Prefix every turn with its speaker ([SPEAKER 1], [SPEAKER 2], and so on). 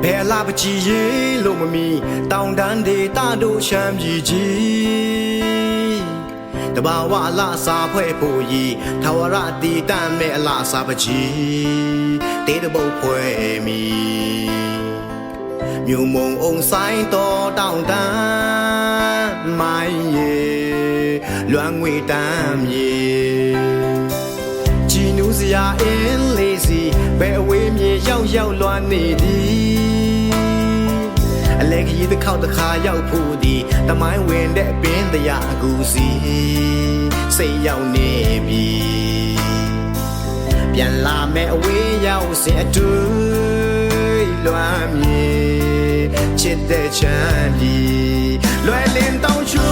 [SPEAKER 1] ဘယ်လာပကြည်ရေးလို့မမီတောင်တန်းဒေတာတို့ချမ်းပြည်ကြီးတဘာဝလာစာဖွဲ့ဖို့ရီထာဝရတည်တတ်မဲ့အလားစာပကြီးတေတပုတ်ဖွဲ့မီမြုံမုံအောင်ဆိုင်တော်တောင်တန်းမိုင်းရေလွမ်းငွေတမ်းမြေကြည်နူးစရာအင်းလေးစီဘယ်အဝေးမြေရောက်လွမ်းနေသည်အလဲကြီးတစ်ခေါက်တစ်ခါရောက်ဖို့ဒီတမိုင်းဝင်တဲ့ပင်တရားကူစီစိတ်ရောက်နေပြီပြန်လာမဲ့အဝေးရောက်စင်အတွေ့လွမ်းမြေချစ်တဲ့ချမ်းဒီလွယ်လင်းတောင်းချူ